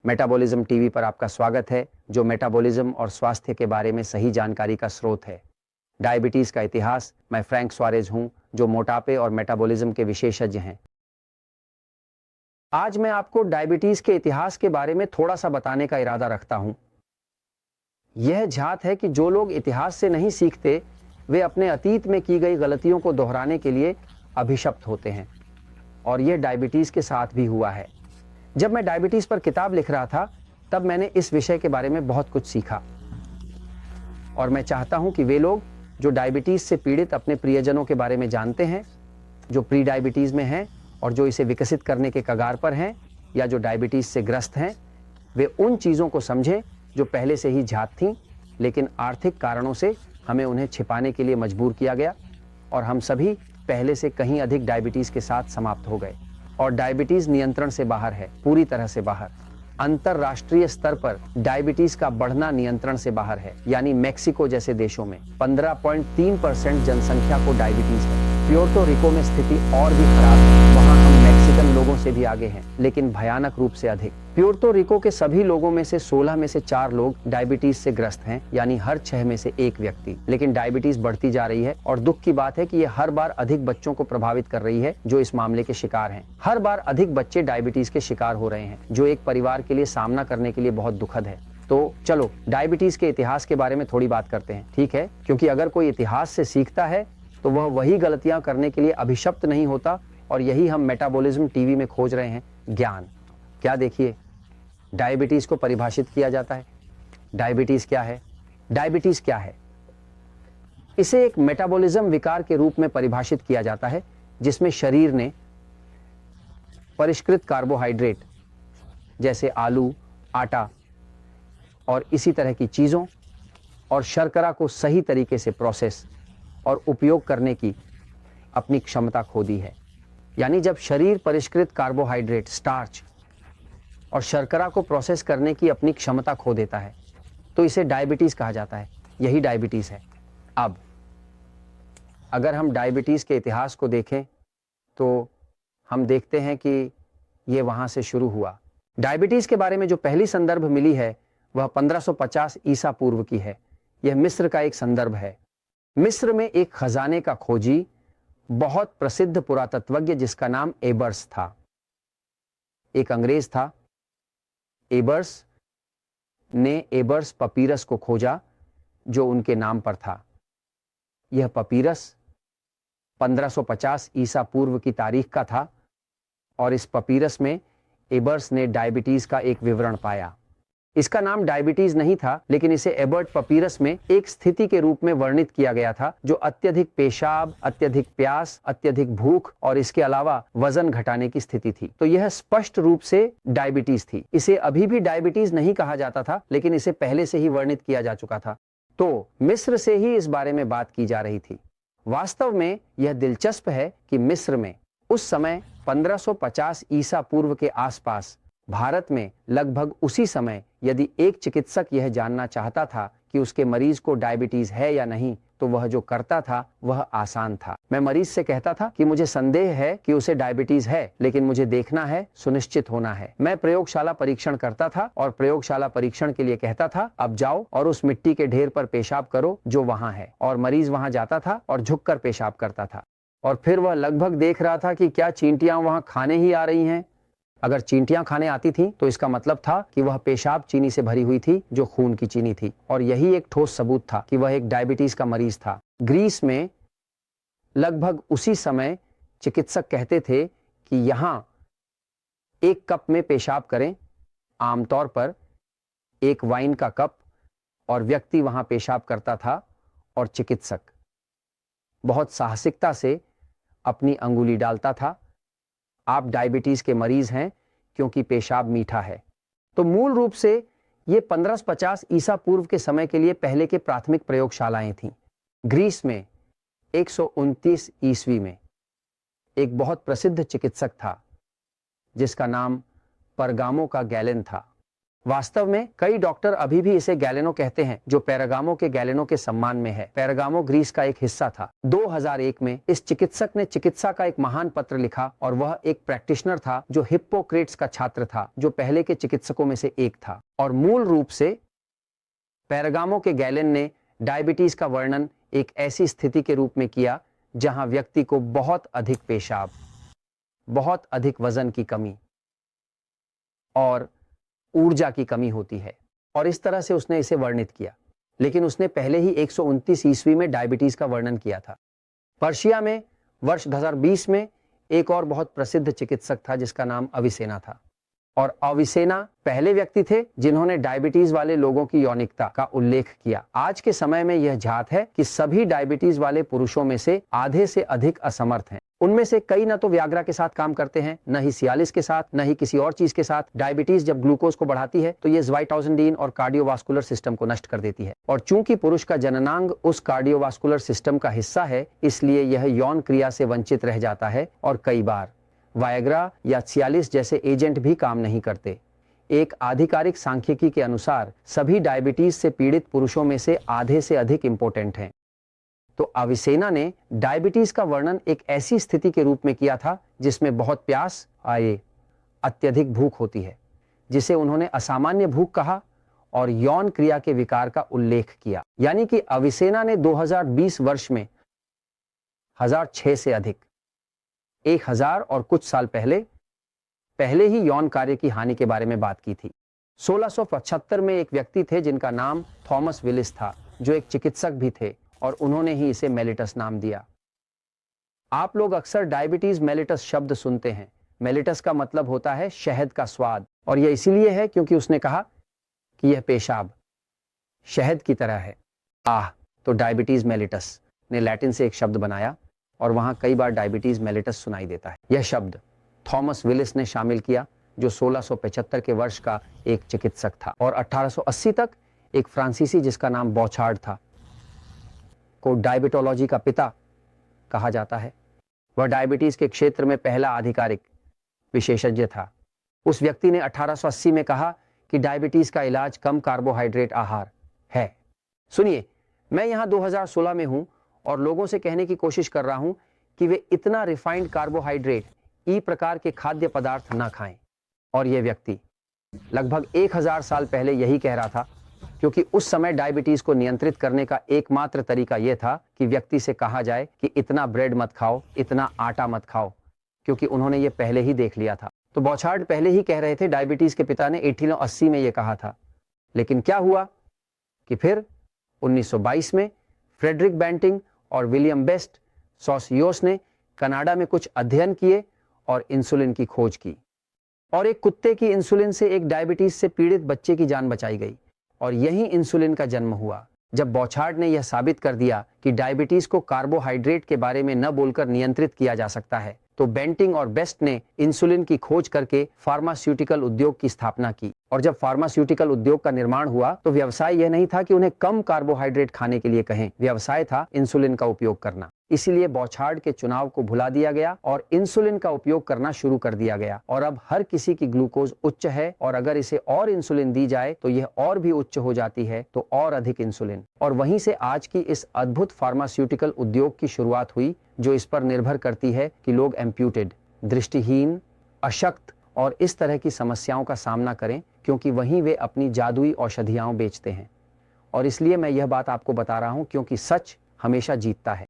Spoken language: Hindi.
मेटाबॉलिज्म टीवी पर आपका स्वागत है, जो मेटाबॉलिज्म और स्वास्थ्य के बारे में सही जानकारी का स्रोत है। डायबिटीज का इतिहास। मैं फ्रैंक सुआरेज हूं, जो मोटापे और मेटाबॉलिज्म के विशेषज्ञ हैं। आज मैं आपको डायबिटीज के इतिहास के बारे में थोड़ा सा बताने का इरादा रखता हूं। यह झात है कि जो लोग इतिहास से नहीं सीखते, वे अपने अतीत में की गई गलतियों को दोहराने के लिए अभिशप्त होते हैं, और यह डायबिटीज के साथ भी हुआ है। जब मैं डायबिटीज पर किताब लिख रहा था, तब मैंने इस विषय के बारे में बहुत कुछ सीखा, और मैं चाहता हूं कि वे लोग जो डायबिटीज से पीड़ित अपने प्रियजनों के बारे में जानते हैं, जो प्री डायबिटीज में हैं और जो इसे विकसित करने के कगार पर हैं, या जो डायबिटीज से ग्रस्त हैं, वे उन चीजों को समझें जो पहले से ही झात थीं, लेकिन आर्थिक कारणों से हमें उन्हें छिपाने के लिए मजबूर किया गया, और हम सभी पहले से कहीं अधिक डायबिटीज के साथ समाप्त हो गए। और डायबिटीज नियंत्रण से बाहर है, पूरी तरह से बाहर। अंतरराष्ट्रीय स्तर पर डायबिटीज का बढ़ना नियंत्रण से बाहर है। यानी मेक्सिको जैसे देशों में 15.3% जनसंख्या को डायबिटीज है। प्यूर्टो रिको में स्थिति और भी खराब है। वहां हम मैक्सिकन लोगों से भी आगे हैं, लेकिन भयानक रूप से अधिक। प्यूर्टो रिको के सभी लोगों में से 16 में से 4 लोग डायबिटीज से ग्रस्त हैं, यानी हर 6 में से 1 व्यक्ति। लेकिन डायबिटीज बढ़ती जा रही है, और दुख की बात है कि ये हर बार अधिक बच्चों को प्रभावित कर रही है जो इस मामले के शिकार हैं। हर बार अधिक बच्चे डायबिटीज के शिकार हो रहे हैं, जो एक परिवार के लिए सामना करने के लिए बहुत दुखद है। तो चलो डायबिटीज के इतिहास के बारे में थोड़ी बात करते हैं, ठीक है? क्योंकि अगर कोई इतिहास से सीखता है तो वह वही गलतियां करने के लिए अभिशप्त नहीं होता, और यही हम मेटाबॉलिज्म टीवी में खोज रहे हैं, ज्ञान। क्या देखिए, डायबिटीज को परिभाषित किया जाता है। डायबिटीज क्या है? डायबिटीज क्या है? इसे एक मेटाबॉलिज्म विकार के रूप में परिभाषित किया जाता है, जिसमें शरीर ने परिष्कृत कार्बोहाइड्रेट जैसे आलू, आटा और इसी तरह की चीजों और शर्करा को सही तरीके से प्रोसेस और उपयोग करने की अपनी क्षमता खो दी है। यानी जब शरीर परिष्कृत कार्बोहाइड्रेट, स्टार्च और शर्करा को प्रोसेस करने की अपनी क्षमता खो देता है, तो इसे डायबिटीज कहा जाता है। यही डायबिटीज है। अब अगर हम डायबिटीज के इतिहास को देखें तो हम देखते हैं कि यह वहां से शुरू हुआ। डायबिटीज के बारे में जो पहली संदर्भ मिली है वह 1550 ईसा पूर्व की है। यह मिस्र का एक संदर्भ है। मिस्र में एक खजाने का खोजी, बहुत प्रसिद्ध पुरातत्वज्ञ जिसका नाम एबर्स था, एक अंग्रेज था। एबर्स ने एबर्स पपीरस को खोजा, जो उनके नाम पर था। यह पपीरस 1550 ईसा पूर्व की तारीख का था, और इस पपीरस में एबर्स ने डायबिटीज का एक विवरण पाया। इसका नाम डायबिटीज नहीं था, लेकिन इसे एबर्ट पपीरस में एक स्थिति के रूप में वर्णित किया गया था, जो अत्यधिक पेशाब, अत्यधिक प्यास, अत्यधिक भूख और इसके अलावा वजन घटाने की स्थिति थी। तो यह स्पष्ट रूप से डायबिटीज थी। इसे अभी भी डायबिटीज नहीं कहा जाता था, लेकिन इसे पहले से ही वर्णित किया जा चुका था। तो मिस्र से ही इस बारे में बात की जा रही थी। वास्तव में यह दिलचस्प है कि मिस्र में उस समय 1550 ईसा पूर्व के आसपास, भारत में लगभग उसी समय, यदि एक चिकित्सक यह जानना चाहता था कि उसके मरीज को डायबिटीज है या नहीं, तो वह जो करता था वह आसान था। मैं मरीज से कहता था कि मुझे संदेह है कि उसे डायबिटीज है, लेकिन मुझे देखना है, सुनिश्चित होना है। मैं प्रयोगशाला परीक्षण करता था, और प्रयोगशाला परीक्षण के लिए कहता था, अब जाओ और उस मिट्टी के ढेर पर पेशाब करो जो वहां है। और मरीज वहां जाता था और झुककर पेशाब करता था, और फिर वह लगभग देख रहा था कि क्या चींटियां वहां खाने ही आ रही हैं। अगर चींटियां खाने आती थीं, तो इसका मतलब था कि वह पेशाब चीनी से भरी हुई थी, जो खून की चीनी थी, और यही एक ठोस सबूत था कि वह एक डायबिटीज का मरीज था। ग्रीस में लगभग उसी समय चिकित्सक कहते थे कि यहां 1 कप में पेशाब करें, आमतौर पर 1 वाइन का कप, और व्यक्ति वहां पेशाब करता था, और चिकित्सक बहुत साहसिकता से अपनी अंगुली डालता था, आप डायबिटीज के मरीज हैं क्योंकि पेशाब मीठा है। तो मूल रूप से ये 1550 ईसा पूर्व के समय के लिए पहले के प्राथमिक प्रयोगशालाएं थीं। ग्रीस में 129 ईस्वी में एक बहुत प्रसिद्ध चिकित्सक था, जिसका नाम परगामो का गैलेन था। वास्तव में कई डॉक्टर अभी भी इसे गैलेनो कहते हैं, जो पेरागामो के गैलेनो के सम्मान में है। पेरागामो ग्रीस का एक हिस्सा था। 2001 में इस चिकित्सक ने चिकित्सा का एक महान पत्र लिखा और वह एक प्रैक्टिशनर था जो हिप्पोक्रेट्स का छात्र था, जो पहले के चिकित्सकों में से एक था। और मूल रूप से पेरागामो के गैलेन ने डायबिटीज का वर्णन एक ऐसी स्थिति के रूप में किया जहां व्यक्ति को बहुत अधिक पेशाब, बहुत अधिक वजन की कमी और ऊर्जा की कमी होती है, और इस तरह से उसने इसे वर्णित किया। लेकिन उसने पहले ही 129 ईस्वी में डायबिटीज का वर्णन किया था। पर्शिया में वर्ष 2020 में एक और बहुत प्रसिद्ध चिकित्सक था जिसका नाम अविसेना था। और अविसेना पहले व्यक्ति थे जिन्होंने डायबिटीज वाले लोगों की यौनिकता का उल्लेख किया। आज के समय में यह जात है कि सभी डायबिटीज वाले पुरुषों में से आधे से अधिक असमर्थ हैं। उनमें से कई न तो व्याग्रा के साथ काम करते हैं, न ही सियालिस के साथ, न ही किसी और चीज के साथ। डायबिटीज जब ग्लूकोज को बढ़ाती है तो ये ज़्वाइटाउज़िंडीन और कार्डियोवास्कुलर सिस्टम को नष्ट कर देती है। और चूंकि पुरुष का जननांग उस कार्डियोवास्कुलर सिस्टम का हिस्सा है, इसलिए यह यौन क्रिया से वंचित रह जाता है और कई बार वायग्रा या सियालिस जैसे एजेंट भी काम नहीं करते। एक आधिकारिक सांख्यिकी के अनुसार सभी डायबिटीज से पीड़ित पुरुषों में से आधे से अधिक इंपोर्टेंट हैं। तो अविसेना ने डायबिटीज का वर्णन एक ऐसी स्थिति के रूप में किया था जिसमें बहुत प्यास, आए, अत्यधिक भूख होती है, जिसे उन्होंने असामान्य भूख कहा, और यौन क्रिया के विकार का उल्लेख किया। यानी कि अविसेना ने 2020 वर्ष में 1006 से अधिक 1000 और कुछ साल पहले ही यौन कार्य की हानि के बारे में बात की थी। 1675 में एक व्यक्ति थे जिनका नाम थॉमस विलिस था, जो एक चिकित्सक भी थे, और उन्होंने ही इसे मेलिटस नाम दिया। आप लोग अक्सर डायबिटीज मेलिटस शब्द सुनते हैं। मेलिटस का मतलब होता है शहद का स्वाद, और यह इसीलिए है क्योंकि उसने कहा कि यह पेशाब शहद की तरह है। तो डायबिटीज मेलिटस ने लैटिन से एक शब्द बनाया और वहां कई बार डायबिटीज मेलिटस सुनाई देता है। यह शब्द थॉमस विलिस ने शामिल किया, जो 1675 के वर्ष का एक चिकित्सक था, और 1880 तक एक फ्रांसीसी जिसका नाम बौछार्ड था, को डायबिटोलॉजी का पिता कहा जाता है। वह डायबिटीज के क्षेत्र में पहला आधिकारिक विशेषज्ञ था। उस व्यक्ति ने 1880 में कहा कि डायबिटीज का इलाज कम कार्बोहाइड्रेट आहार है। सुनिए, मैं यहां 2016 में हूं और लोगों से कहने की कोशिश कर रहा हूं कि वे इतना रिफाइंड कार्बोहाइड्रेट, ई प्रकार के खाद्य पदार्थ ना खाएं। और यह व्यक्ति लगभग 1000 साल पहले यही कह रहा था, क्योंकि उस समय डायबिटीज को नियंत्रित करने का एकमात्र तरीका यह था कि व्यक्ति से कहा जाए कि इतना ब्रेड मत खाओ, इतना आटा मत खाओ, क्योंकि उन्होंने ये पहले ही देख लिया था। तो बौछार्ड पहले ही कह रहे थे, डायबिटीज के पिता ने 1880 में यह कहा था। लेकिन क्या हुआ कि फिर 1922 में फ्रेडरिक बैंटिंग और विलियम बेस्ट सॉसियोस ने कनाडा में कुछ अध्ययन किए और इंसुलिन की खोज की, और एक कुत्ते की इंसुलिन से एक डायबिटीज से पीड़ित बच्चे की जान बचाई गई, और यही इंसुलिन का जन्म हुआ। जब बौछार्ड ने यह साबित कर दिया कि डायबिटीज को कार्बोहाइड्रेट के बारे में न बोलकर नियंत्रित किया जा सकता है, तो बेंटिंग और बेस्ट ने इंसुलिन की खोज करके फार्मास्यूटिकल उद्योग की स्थापना की। और जब फार्मास्यूटिकल उद्योग का निर्माण हुआ तो व्यवसाय यह नहीं था कि उन्हें कम कार्बोहाइड्रेट खाने के लिए कहें, व्यवसाय था इंसुलिन का उपयोग करना। इसीलिए बौछार्ड के चुनाव को भुला दिया गया और इंसुलिन का उपयोग करना शुरू कर दिया गया। और अब हर किसी की ग्लूकोज उच्च है, और अगर इसे और इंसुलिन दी जाए तो यह और भी उच्च हो जाती है, तो और अधिक इंसुलिन। और वहीं से आज की इस अद्भुत फार्मास्यूटिकल उद्योग की शुरुआत हुई, जो इस पर निर्भर करती है कि लोग एम्प्यूटेड, दृष्टिहीन, अशक्त और इस तरह की समस्याओं का सामना करें, क्योंकि वहीं वे अपनी जादुई औषधियां बेचते हैं। और इसलिए मैं यह बात आपको बता रहा हूं, क्योंकि सच हमेशा जीतता है।